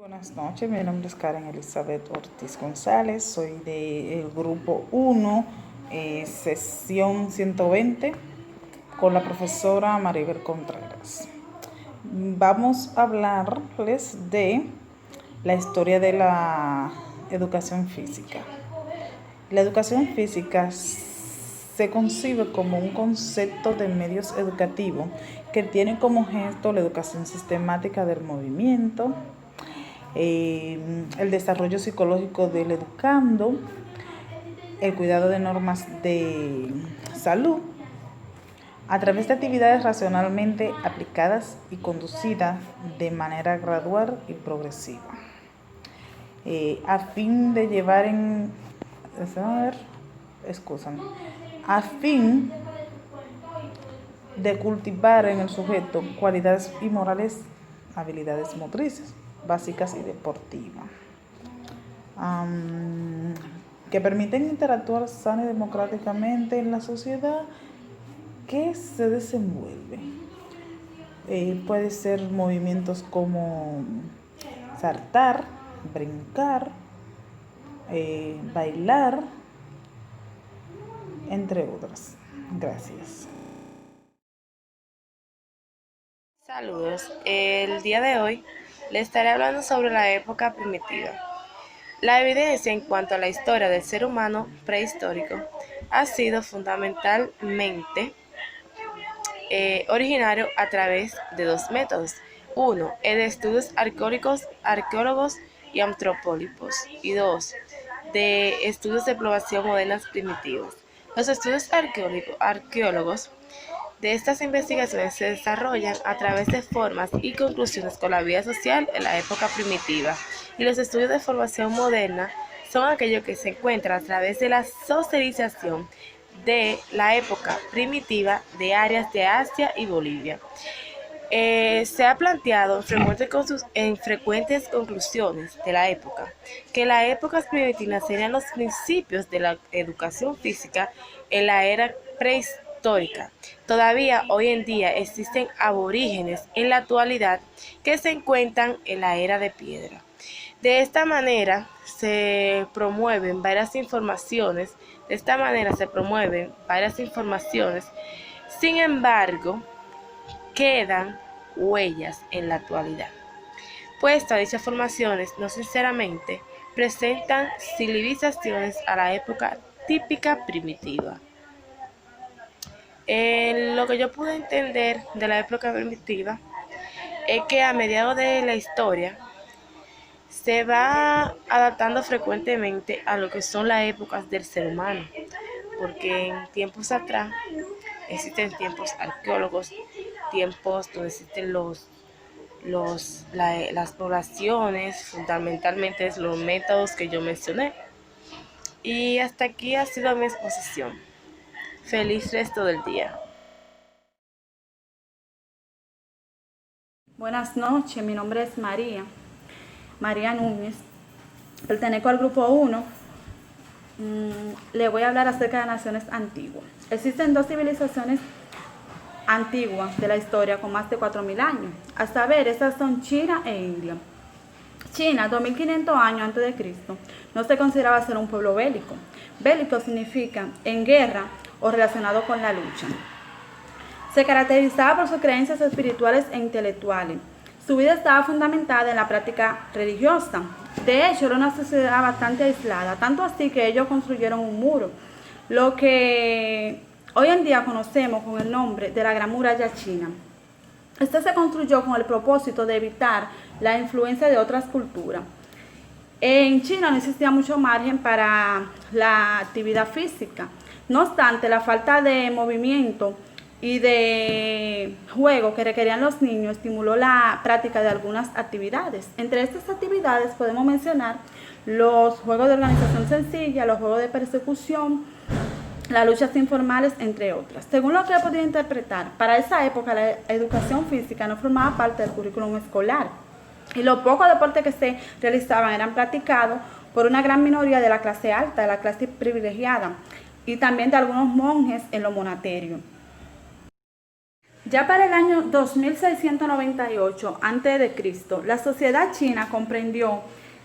Buenas noches, mi nombre es Karen Elizabeth Ortiz González, soy del grupo 1, sesión 120, con la profesora Maribel Contreras. Vamos a hablarles de la historia de la educación física. La educación física se concibe como un concepto de medios educativos que tiene como objeto la educación sistemática del movimiento, el desarrollo psicológico del educando, el cuidado de normas de salud, a través de actividades racionalmente aplicadas y conducidas de manera gradual y progresiva, a fin de llevar a fin de cultivar en el sujeto cualidades y morales, habilidades motrices básicas y deportivas, que permiten interactuar sana y democráticamente en la sociedad que se desenvuelve. Puede ser movimientos como saltar, brincar, bailar, entre otras. Gracias. Saludos, el día de hoy le estaré hablando sobre la época primitiva. La evidencia en cuanto a la historia del ser humano prehistórico ha sido fundamentalmente originario a través de dos métodos. Uno, el de estudios arqueólogos y antropólogos. Y dos, de estudios de población modernas primitivos. Los estudios arqueólogos de estas investigaciones se desarrollan a través de formas y conclusiones con la vida social en la época primitiva, y los estudios de formación moderna son aquellos que se encuentran a través de la socialización de la época primitiva de áreas de Asia y Bolivia. Se ha planteado en frecuentes conclusiones de la época que las épocas primitivas serían los principios de la educación física en la era prehistórica. Todavía hoy en día existen aborígenes en la actualidad que se encuentran en la era de piedra. De esta manera se promueven varias informaciones, sin embargo, quedan huellas en la actualidad, puesto a dichas formaciones no sinceramente presentan civilizaciones a la época típica primitiva. Lo que yo pude entender de la época primitiva es que a mediados de la historia se va adaptando frecuentemente a lo que son las épocas del ser humano, porque en tiempos atrás existen tiempos arqueólogos, tiempos donde existen las poblaciones, fundamentalmente es los métodos que yo mencioné. Y hasta aquí ha sido mi exposición. Feliz resto del día. Buenas noches, mi nombre es María Núñez, pertenezco al grupo 1. Le voy a hablar acerca de naciones antiguas. Existen dos civilizaciones antiguas de la historia con más de 4.000 años. A saber, estas son China e India. China, 2500 años antes de Cristo, no se consideraba ser un pueblo bélico. Bélico significa en guerra o relacionado con la lucha. Se caracterizaba por sus creencias espirituales e intelectuales. Su vida estaba fundamentada en la práctica religiosa. De hecho, era una sociedad bastante aislada, tanto así que ellos construyeron un muro, lo que hoy en día conocemos con el nombre de la Gran Muralla China. Este se construyó con el propósito de evitar la influencia de otras culturas. En China no existía mucho margen para la actividad física. No obstante, la falta de movimiento y de juego que requerían los niños estimuló la práctica de algunas actividades. Entre estas actividades podemos mencionar los juegos de organización sencilla, los juegos de persecución, las luchas informales, entre otras. Según lo que he podido interpretar, para esa época la educación física no formaba parte del currículum escolar y los pocos deportes que se realizaban eran practicados por una gran minoría de la clase alta, de la clase privilegiada, y también de algunos monjes en los monasterios. Ya para el año 2698 a.C., la sociedad china comprendió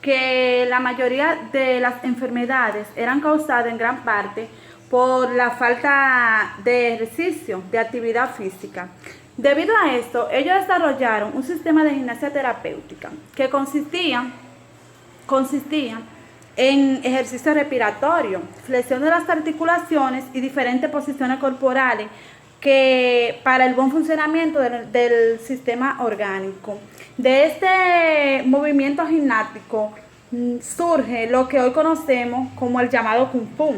que la mayoría de las enfermedades eran causadas en gran parte por la falta de ejercicio, de actividad física. Debido a esto, ellos desarrollaron un sistema de gimnasia terapéutica que consistía en ejercicio respiratorio, flexión de las articulaciones y diferentes posiciones corporales que para el buen funcionamiento del sistema orgánico. De este movimiento gimnástico surge lo que hoy conocemos como el llamado Kung Fu,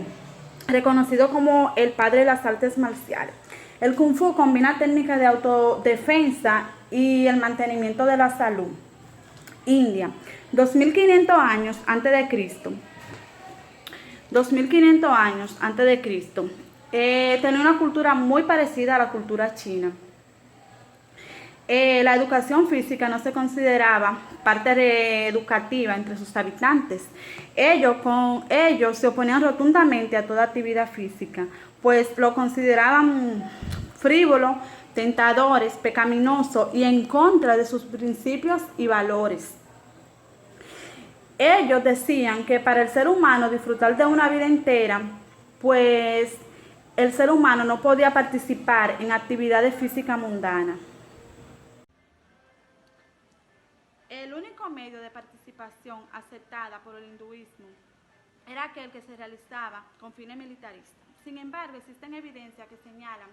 reconocido como el padre de las artes marciales. El Kung Fu combina técnicas de autodefensa y el mantenimiento de la salud. India, 2500 años antes de Cristo. 2500 años antes de Cristo. Tenía una cultura muy parecida a la cultura china. La educación física no se consideraba parte educativa entre sus habitantes. Ellos se oponían rotundamente a toda actividad física, pues lo consideraban frívolo, tentadores, pecaminoso y en contra de sus principios y valores. Ellos decían que para el ser humano disfrutar de una vida entera, pues el ser humano no podía participar en actividades físicas mundanas. El único medio de participación aceptada por el hinduismo era aquel que se realizaba con fines militaristas. Sin embargo, existen evidencias que señalan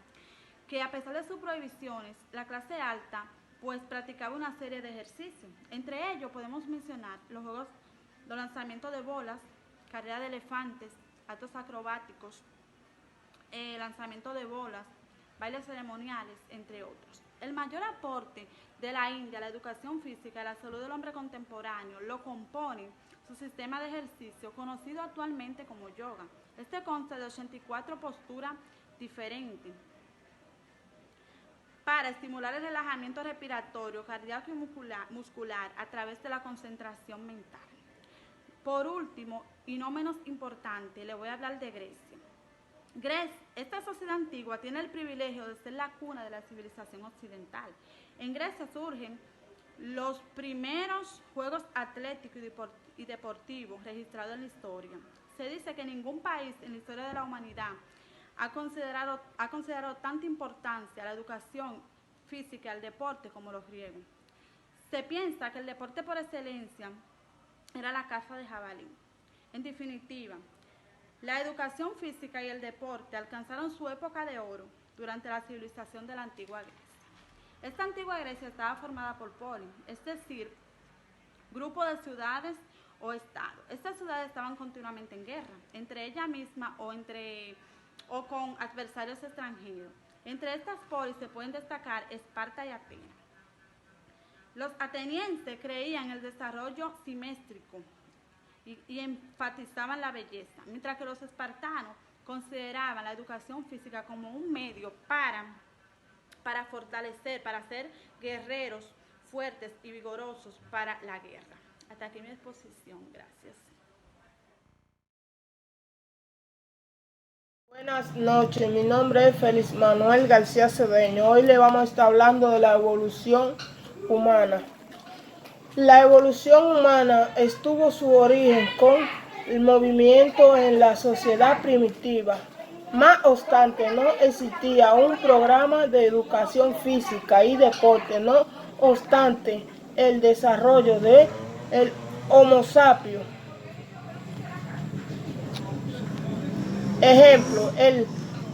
que a pesar de sus prohibiciones, la clase alta pues practicaba una serie de ejercicios. Entre ellos podemos mencionar los lanzamientos de bolas, carrera de elefantes, actos acrobáticos, lanzamiento de bolas, bailes ceremoniales, entre otros. El mayor aporte de la India a la educación física y a la salud del hombre contemporáneo lo compone su sistema de ejercicio conocido actualmente como yoga. Este consta de 84 posturas diferentes para estimular el relajamiento respiratorio, cardíaco y muscular a través de la concentración mental. Por último, y no menos importante, le voy a hablar de Grecia. Esta sociedad antigua tiene el privilegio de ser la cuna de la civilización occidental. En Grecia surgen los primeros juegos atléticos y deportivos registrados en la historia. Se dice que ningún país en la historia de la humanidad ha considerado tanta importancia a la educación física y al deporte como los griegos. Se piensa que el deporte por excelencia era la caza de jabalí. En definitiva, la educación física y el deporte alcanzaron su época de oro durante la civilización de la antigua Grecia. Esta antigua Grecia estaba formada por polis, es decir, grupos de ciudades o estados. Estas ciudades estaban continuamente en guerra, entre ellas mismas o con adversarios extranjeros. Entre estas polis se pueden destacar Esparta y Atenas. Los atenienses creían en el desarrollo simétrico y enfatizaban la belleza, mientras que los espartanos consideraban la educación física como un medio para fortalecer, para ser guerreros fuertes y vigorosos para la guerra. Hasta aquí mi exposición. Gracias. Buenas noches, mi nombre es Félix Manuel García Cedeño. Hoy le vamos a estar hablando de la evolución humana. La evolución humana estuvo su origen con el movimiento en la sociedad primitiva. No obstante, no existía un programa de educación física y deporte, no obstante el desarrollo del Homo sapiens. Ejemplo, el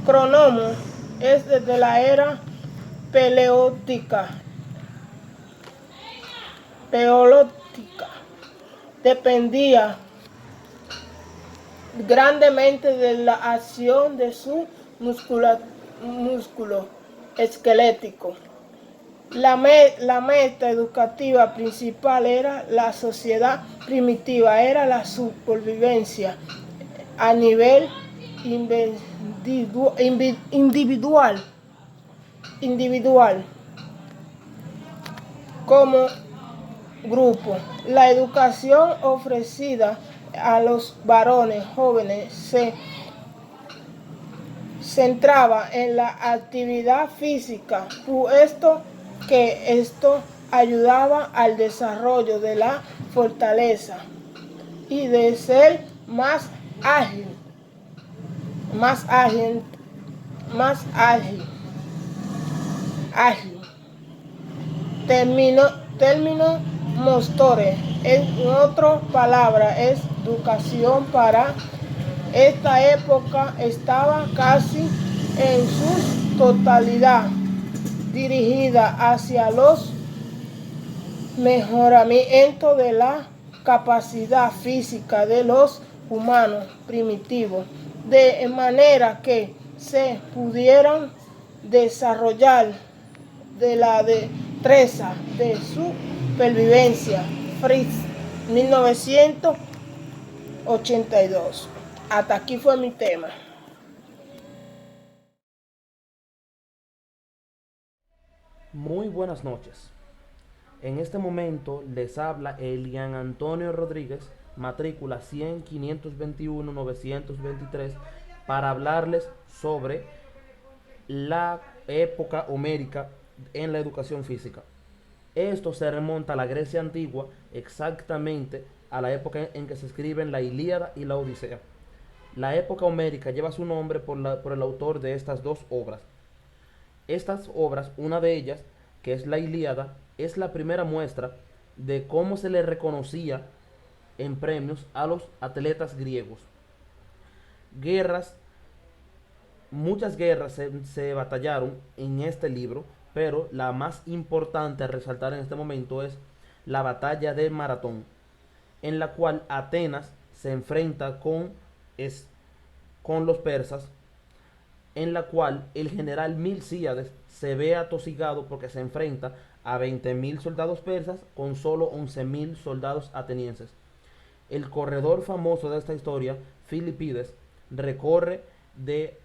cronómetro es desde la era paleolítica. Dependía grandemente de la acción de su músculo esquelético. La meta educativa principal era la sociedad primitiva, era la supervivencia a nivel individual como grupo. La educación ofrecida a los varones jóvenes centraba en la actividad física, puesto que esto ayudaba al desarrollo de la fortaleza y de ser más ágil, ágil. Término mostore, en otras palabras, es educación para esta época estaba casi en su totalidad dirigida hacia los mejoramiento de la capacidad física de los humanos primitivos, de manera que se pudieran desarrollar de la destreza de supervivencia. Fritz, 1982. Hasta aquí fue mi tema. Muy buenas noches. En este momento les habla Elian Antonio Rodríguez, matrícula 100-521-923, para hablarles sobre la época homérica en la educación física. Esto se remonta a la Grecia antigua, exactamente a la época en que se escriben la Ilíada y la Odisea. La época homérica lleva su nombre por el autor de estas dos obras. Estas obras, una de ellas, que es la Ilíada, es la primera muestra de cómo se le reconocía en premios a los atletas griegos. Muchas guerras se batallaron en este libro, pero la más importante a resaltar en este momento es la batalla de Maratón, en la cual Atenas se enfrenta con los persas, en la cual el general Milcíades se ve atosigado porque se enfrenta a 20.000 soldados persas con solo 11.000 soldados atenienses. El corredor famoso de esta historia, Filipides, recorre de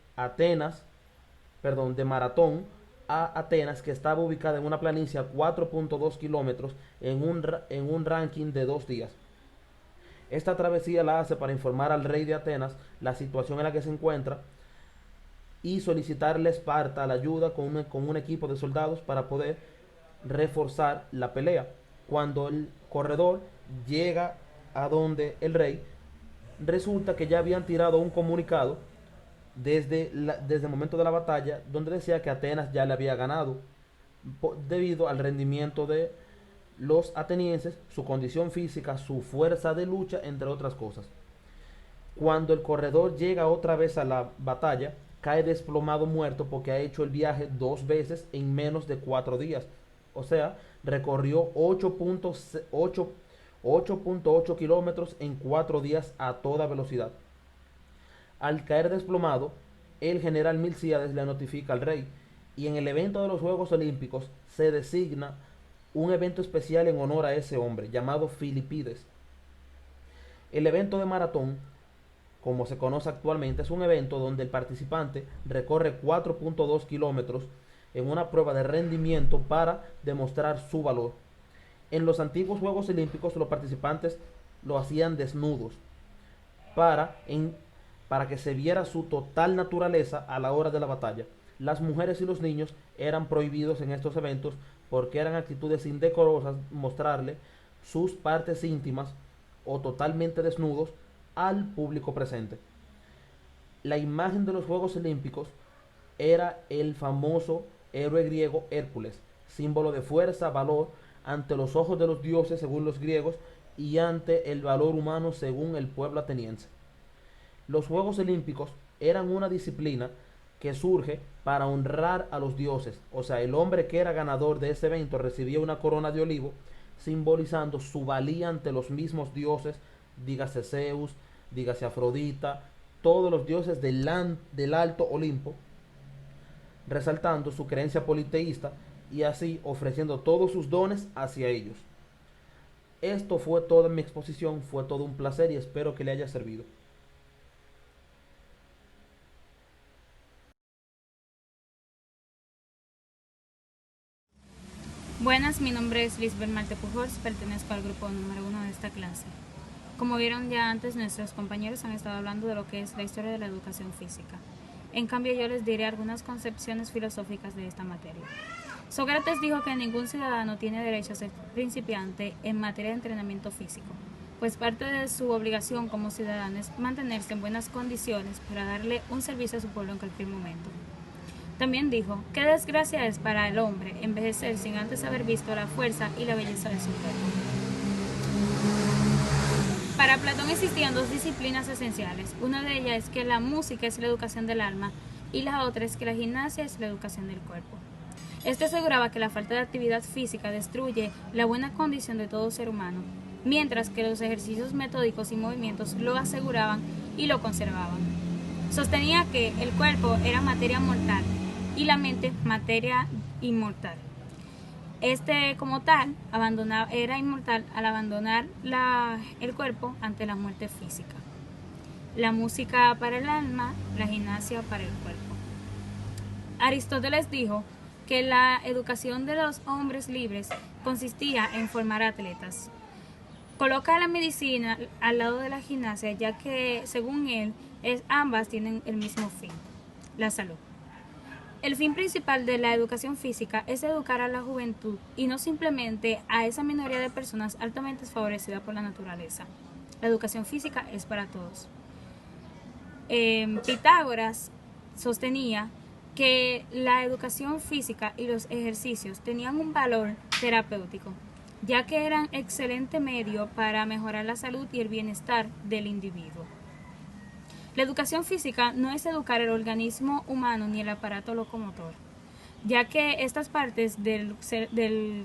Maratón a Atenas, que estaba ubicada en una planicie a 4.2 kilómetros en un ranking de 2 días. Esta travesía la hace para informar al rey de Atenas la situación en la que se encuentra y solicitarle a Esparta la ayuda con un equipo de soldados para poder reforzar la pelea. Cuando el corredor llega a donde el rey, resulta que ya habían tirado un comunicado desde el momento de la batalla, donde decía que Atenas ya le había ganado debido al rendimiento de los atenienses, su condición física, su fuerza de lucha, entre otras cosas. Cuando el corredor llega otra vez a la batalla, cae desplomado muerto porque ha hecho el viaje 2 veces en menos de 4 días. O sea, recorrió 8.8 kilómetros en 4 días a toda velocidad. Al caer desplomado, el general Milcíades le notifica al rey, y en el evento de los Juegos Olímpicos se designa un evento especial en honor a ese hombre, llamado Filipides. El evento de maratón, como se conoce actualmente, es un evento donde el participante recorre 4.2 kilómetros en una prueba de rendimiento para demostrar su valor. En los antiguos Juegos Olímpicos los participantes lo hacían desnudos para que se viera su total naturaleza a la hora de la batalla. Las mujeres y los niños eran prohibidos en estos eventos porque eran actitudes indecorosas mostrarle sus partes íntimas o totalmente desnudos al público presente. La imagen de los Juegos Olímpicos era el famoso héroe griego Hércules, símbolo de fuerza, valor ante los ojos de los dioses según los griegos y ante el valor humano según el pueblo ateniense. Los Juegos Olímpicos eran una disciplina que surge para honrar a los dioses, o sea, el hombre que era ganador de ese evento recibía una corona de olivo, simbolizando su valía ante los mismos dioses, dígase Zeus, dígase Afrodita, todos los dioses del alto Olimpo, resaltando su creencia politeísta y así ofreciendo todos sus dones hacia ellos. Esto fue toda mi exposición, fue todo un placer y espero que le haya servido. Buenas, mi nombre es Lisbeth Malte Pujols, pertenezco al grupo número 1 de esta clase. Como vieron ya antes, nuestros compañeros han estado hablando de lo que es la historia de la educación física. En cambio, yo les diré algunas concepciones filosóficas de esta materia. Sócrates dijo que ningún ciudadano tiene derecho a ser principiante en materia de entrenamiento físico, pues parte de su obligación como ciudadano es mantenerse en buenas condiciones para darle un servicio a su pueblo en cualquier momento. También dijo, qué desgracia es para el hombre envejecer sin antes haber visto la fuerza y la belleza de su cuerpo. Para Platón existían dos disciplinas esenciales. Una de ellas es que la música es la educación del alma y la otra es que la gimnasia es la educación del cuerpo. Este aseguraba que la falta de actividad física destruye la buena condición de todo ser humano, mientras que los ejercicios metódicos y movimientos lo aseguraban y lo conservaban. Sostenía que el cuerpo era materia mortal y la mente materia inmortal. Este, como tal, era inmortal al abandonar el cuerpo ante la muerte física. La música para el alma, la gimnasia para el cuerpo. Aristóteles dijo que la educación de los hombres libres consistía en formar atletas. Coloca la medicina al lado de la gimnasia, ya que, según él, ambas tienen el mismo fin, la salud. El fin principal de la educación física es educar a la juventud y no simplemente a esa minoría de personas altamente desfavorecida por la naturaleza. La educación física es para todos. Pitágoras sostenía que la educación física y los ejercicios tenían un valor terapéutico, ya que eran excelente medio para mejorar la salud y el bienestar del individuo. La educación física no es educar el organismo humano ni el aparato locomotor, ya que estas partes del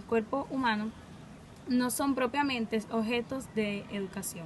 cuerpo humano no son propiamente objetos de educación.